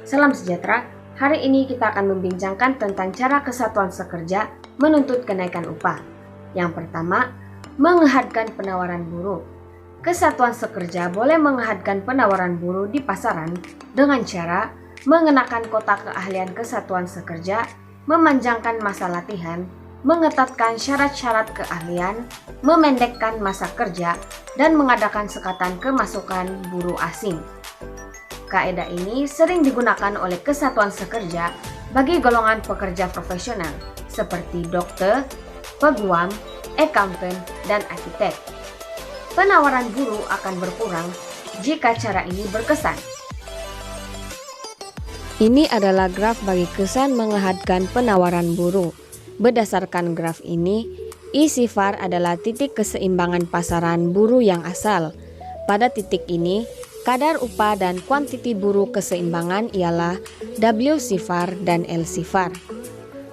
Salam sejahtera, hari ini kita akan membincangkan tentang cara kesatuan sekerja menuntut kenaikan upah. Yang pertama, mengehadkan penawaran buruh. Kesatuan sekerja boleh mengehadkan penawaran buruh di pasaran dengan cara mengenakan kotak keahlian kesatuan sekerja, memanjangkan masa latihan, mengetatkan syarat-syarat keahlian, memendekkan masa kerja, dan mengadakan sekatan kemasukan buruh asing. Kaidah ini sering digunakan oleh kesatuan sekerja bagi golongan pekerja profesional seperti dokter, peguam, accountant, dan arsitek. Penawaran buruh akan berkurang jika cara ini berkesan. Ini adalah graf bagi kesan mengehadkan penawaran buruh. Berdasarkan graf ini, I-sifar adalah titik keseimbangan pasaran buruh yang asal. Pada titik ini, kadar upah dan kuantiti buruh keseimbangan ialah W-sifar dan L-sifar.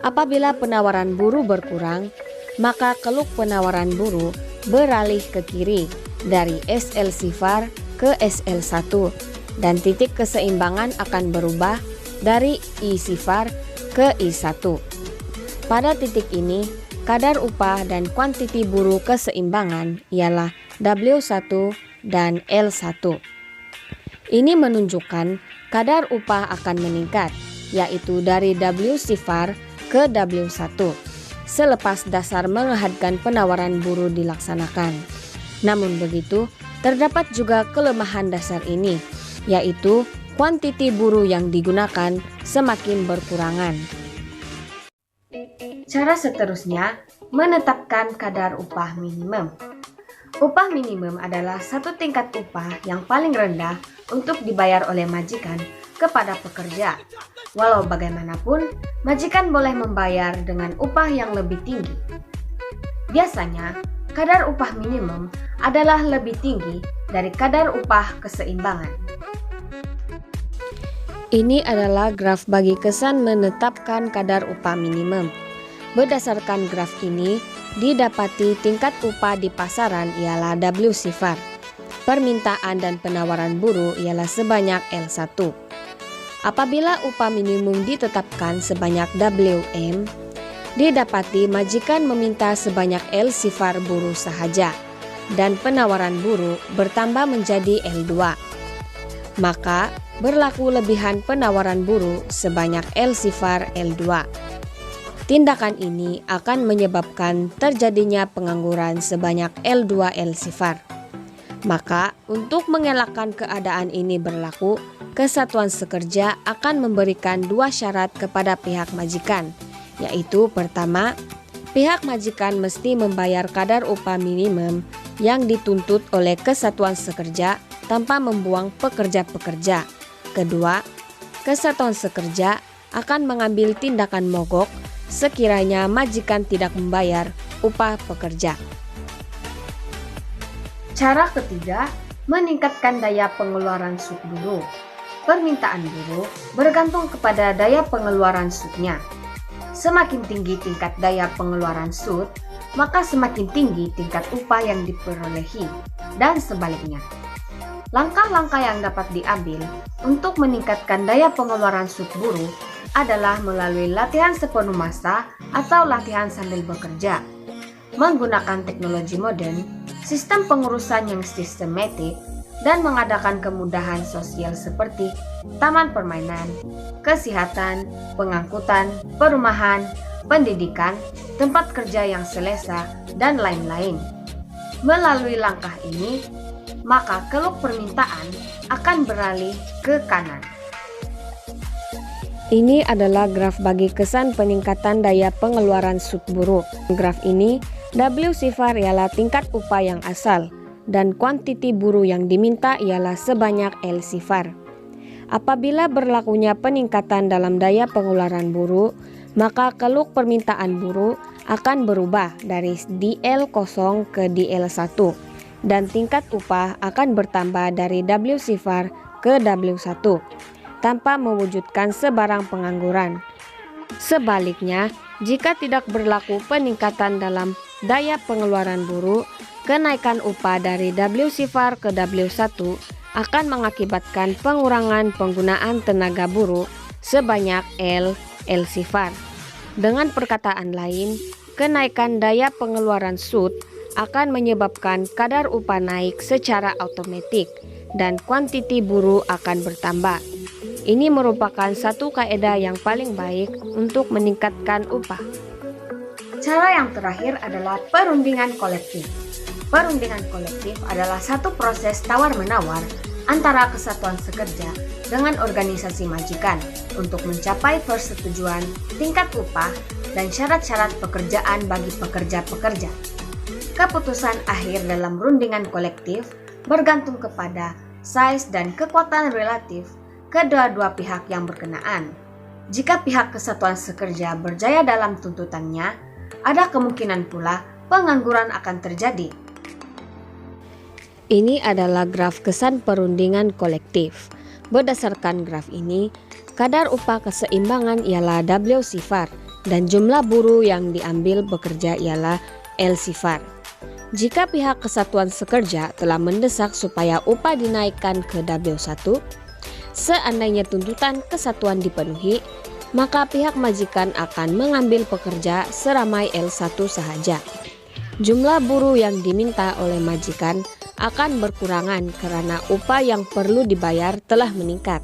Apabila penawaran buruh berkurang, maka keluk penawaran buruh beralih ke kiri dari SL-sifar ke SL1 dan titik keseimbangan akan berubah dari I-sifar ke I1. Pada titik ini, kadar upah dan kuantiti buruh keseimbangan ialah W1 dan L1. Ini menunjukkan kadar upah akan meningkat, yaitu dari W-sifar ke W1, selepas dasar mengehadkan penawaran buruh dilaksanakan. Namun begitu, terdapat juga kelemahan dasar ini, yaitu kuantiti buruh yang digunakan semakin berkurangan. Cara seterusnya, menetapkan kadar upah minimum. Upah minimum adalah satu tingkat upah yang paling rendah untuk dibayar oleh majikan kepada pekerja. Walau bagaimanapun, majikan boleh membayar dengan upah yang lebih tinggi. Biasanya, kadar upah minimum adalah lebih tinggi dari kadar upah keseimbangan. Ini adalah graf bagi kesan menetapkan kadar upah minimum. Berdasarkan graf ini, didapati tingkat upah di pasaran ialah W-sifar. Permintaan dan penawaran buruh ialah sebanyak L1. Apabila upah minimum ditetapkan sebanyak WM, didapati majikan meminta sebanyak L-sifar buruh sahaja dan penawaran buruh bertambah menjadi L2. Maka berlaku lebihan penawaran buruh sebanyak L-sifar L2. Tindakan ini akan menyebabkan terjadinya pengangguran sebanyak L2 L-sifar. Maka, untuk mengelakkan keadaan ini berlaku, kesatuan sekerja akan memberikan dua syarat kepada pihak majikan, yaitu pertama, pihak majikan mesti membayar kadar upah minimum yang dituntut oleh kesatuan sekerja tanpa membuang pekerja-pekerja. Kedua, kesatuan sekerja akan mengambil tindakan mogok sekiranya majikan tidak membayar upah pekerja. Cara ketiga, meningkatkan daya pengeluaran sut buruh. Permintaan buruh bergantung kepada daya pengeluaran sutnya. Semakin tinggi tingkat daya pengeluaran sut, maka semakin tinggi tingkat upah yang diperolehi, dan sebaliknya. Langkah-langkah yang dapat diambil untuk meningkatkan daya pengeluaran sut buruh adalah melalui latihan sepenuh masa atau latihan sambil bekerja, menggunakan teknologi modern, sistem pengurusan yang sistematik, dan mengadakan kemudahan sosial seperti taman permainan, kesehatan, pengangkutan, perumahan, pendidikan, tempat kerja yang selesa, dan lain-lain. Melalui langkah ini, maka keluk permintaan akan beralih ke kanan. Ini adalah graf bagi kesan peningkatan daya pengeluaran sut buruh. Graf ini, W-sifar ialah tingkat upah yang asal, dan kuantiti buruh yang diminta ialah sebanyak L-sifar. Apabila berlakunya peningkatan dalam daya pengeluaran buruh, maka keluk permintaan buruh akan berubah dari DL0 ke DL1, dan tingkat upah akan bertambah dari W-sifar ke W1. Tanpa mewujudkan sebarang pengangguran. Sebaliknya, jika tidak berlaku peningkatan dalam daya pengeluaran buruh, kenaikan upah dari W-sifar ke W1 akan mengakibatkan pengurangan penggunaan tenaga buruh sebanyak L sifar. Dengan perkataan lain, kenaikan daya pengeluaran SUT akan menyebabkan kadar upah naik secara otomatis dan kuantiti buruh akan bertambah. Ini merupakan satu kaidah yang paling baik untuk meningkatkan upah. Cara yang terakhir adalah perundingan kolektif. Perundingan kolektif adalah satu proses tawar-menawar antara kesatuan sekerja dengan organisasi majikan untuk mencapai persetujuan tingkat upah dan syarat-syarat pekerjaan bagi pekerja-pekerja. Keputusan akhir dalam rundingan kolektif bergantung kepada size dan kekuatan relatif kedua-dua pihak yang berkenaan. Jika pihak kesatuan sekerja berjaya dalam tuntutannya, ada kemungkinan pula pengangguran akan terjadi. Ini adalah graf kesan perundingan kolektif. Berdasarkan graf ini, kadar upah keseimbangan ialah W sifar dan jumlah buruh yang diambil bekerja ialah L sifar. Jika pihak kesatuan sekerja telah mendesak supaya upah dinaikkan ke W1, seandainya tuntutan kesatuan dipenuhi, maka pihak majikan akan mengambil pekerja seramai L1 sahaja. Jumlah buruh yang diminta oleh majikan akan berkurangan karena upah yang perlu dibayar telah meningkat.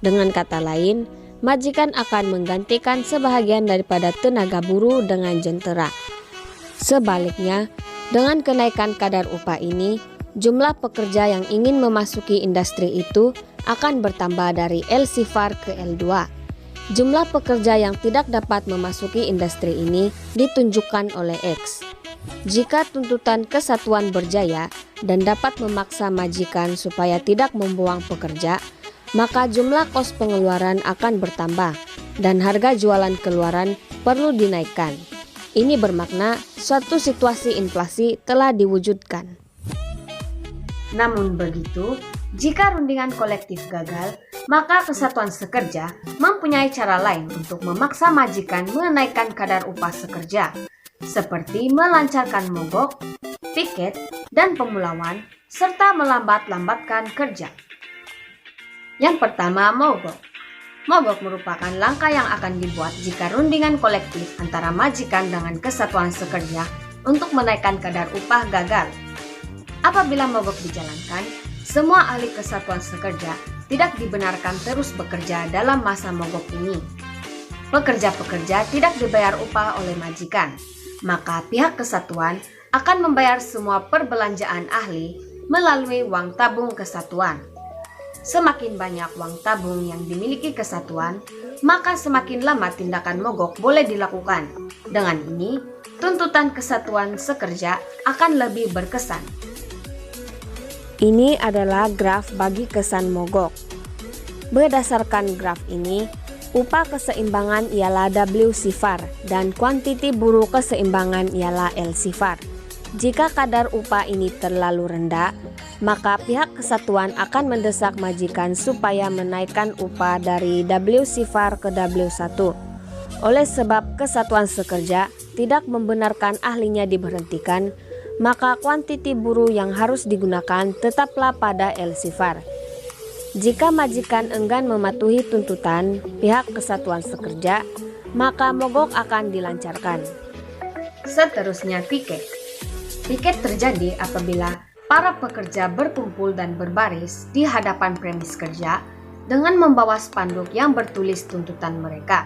Dengan kata lain, majikan akan menggantikan sebahagian daripada tenaga buruh dengan jentera. Sebaliknya, dengan kenaikan kadar upah ini, jumlah pekerja yang ingin memasuki industri itu akan bertambah dari L sifar ke L2. Jumlah pekerja yang tidak dapat memasuki industri ini ditunjukkan oleh X. Jika tuntutan kesatuan berjaya dan dapat memaksa majikan supaya tidak membuang pekerja, maka jumlah kos pengeluaran akan bertambah dan harga jualan keluaran perlu dinaikkan. Ini bermakna suatu situasi inflasi telah diwujudkan. Namun begitu, jika rundingan kolektif gagal, maka kesatuan sekerja mempunyai cara lain untuk memaksa majikan menaikkan kadar upah sekerja, seperti melancarkan mogok, piket, dan pemulauan, serta melambat-lambatkan kerja. Yang pertama, mogok. Mogok merupakan langkah yang akan dibuat jika rundingan kolektif antara majikan dengan kesatuan sekerja untuk menaikkan kadar upah gagal. Apabila mogok dijalankan, semua ahli kesatuan sekerja tidak dibenarkan terus bekerja dalam masa mogok ini. Pekerja-pekerja tidak dibayar upah oleh majikan, maka pihak kesatuan akan membayar semua perbelanjaan ahli melalui uang tabung kesatuan. Semakin banyak uang tabung yang dimiliki kesatuan, maka semakin lama tindakan mogok boleh dilakukan. Dengan ini, tuntutan kesatuan sekerja akan lebih berkesan. Ini adalah graf bagi kesan mogok. Berdasarkan graf ini, upah keseimbangan ialah W sifar dan kuantiti buruh keseimbangan ialah L sifar. Jika kadar upah ini terlalu rendah, maka pihak kesatuan akan mendesak majikan supaya menaikkan upah dari W sifar ke W1. Oleh sebab kesatuan sekerja tidak membenarkan ahlinya diberhentikan, maka kuantiti buruh yang harus digunakan tetaplah pada L sifar. Jika majikan enggan mematuhi tuntutan pihak kesatuan sekerja, maka mogok akan dilancarkan. Seterusnya, piket. Piket terjadi apabila para pekerja berkumpul dan berbaris di hadapan premis kerja dengan membawa spanduk yang bertulis tuntutan mereka.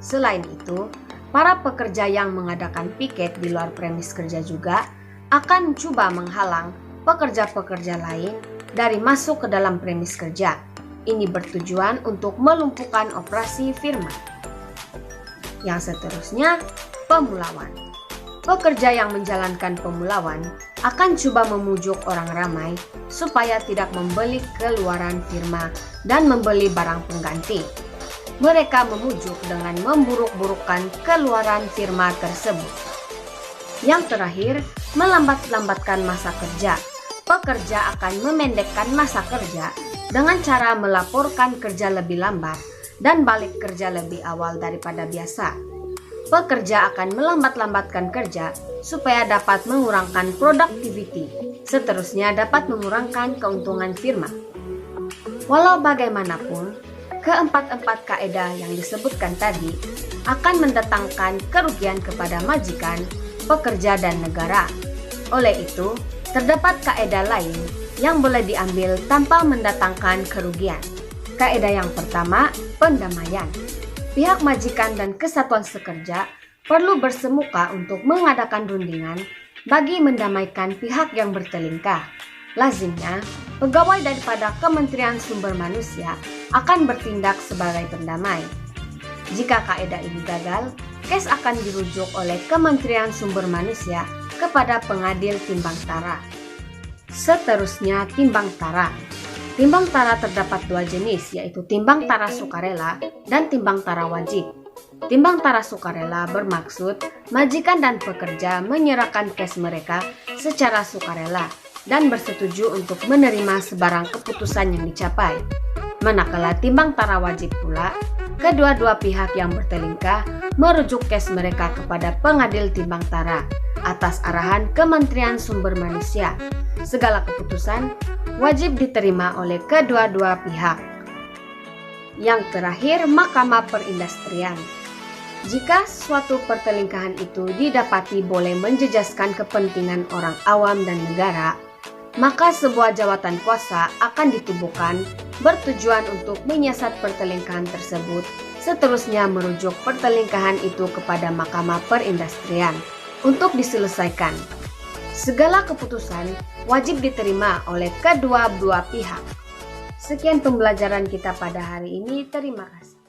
Selain itu, para pekerja yang mengadakan piket di luar premis kerja juga akan coba menghalang pekerja-pekerja lain dari masuk ke dalam premis kerja. Ini bertujuan untuk melumpuhkan operasi firma. Yang seterusnya, pemulauan. Pekerja yang menjalankan pemulauan akan coba memujuk orang ramai supaya tidak membeli keluaran firma dan membeli barang pengganti. Mereka memujuk dengan memburuk-burukkan keluaran firma tersebut. Yang terakhir, melambat-lambatkan masa kerja. Pekerja akan memendekkan masa kerja dengan cara melaporkan kerja lebih lambat dan balik kerja lebih awal daripada biasa. Pekerja akan melambat-lambatkan kerja supaya dapat mengurangkan productivity, seterusnya dapat mengurangkan keuntungan firma. Walau bagaimanapun, keempat-empat kaedah yang disebutkan tadi akan mendatangkan kerugian kepada majikan, pekerja, dan negara. Oleh itu, terdapat kaedah lain yang boleh diambil tanpa mendatangkan kerugian. Kaedah yang pertama, pendamaian. Pihak majikan dan kesatuan sekerja perlu bersemuka untuk mengadakan rundingan bagi mendamaikan pihak yang bertelingkah. Lazimnya, pegawai daripada Kementerian Sumber Manusia akan bertindak sebagai pendamai. Jika kaedah ini gagal, kes akan dirujuk oleh Kementerian Sumber Manusia kepada pengadil timbang tara. Seterusnya, timbang tara. Timbang tara terdapat dua jenis, yaitu timbang tara sukarela dan timbang tara wajib. Timbang tara sukarela bermaksud majikan dan pekerja menyerahkan kes mereka secara sukarela dan bersetuju untuk menerima sebarang keputusan yang dicapai. Manakala timbang tara wajib pula, kedua-dua pihak yang bertelingkah merujuk kes mereka kepada pengadil timbang tara atas arahan Kementerian Sumber Manusia. Segala keputusan wajib diterima oleh kedua-dua pihak. Yang terakhir, Mahkamah Perindustrian. Jika suatu pertelingkahan itu didapati boleh menjejaskan kepentingan orang awam dan negara, maka sebuah jawatan kuasa akan ditubuhkan bertujuan untuk menyiasat pertelingkahan tersebut, seterusnya merujuk pertelingkahan itu kepada Mahkamah Perindustrian untuk diselesaikan. Segala keputusan wajib diterima oleh kedua-dua pihak. Sekian pembelajaran kita pada hari ini, terima kasih.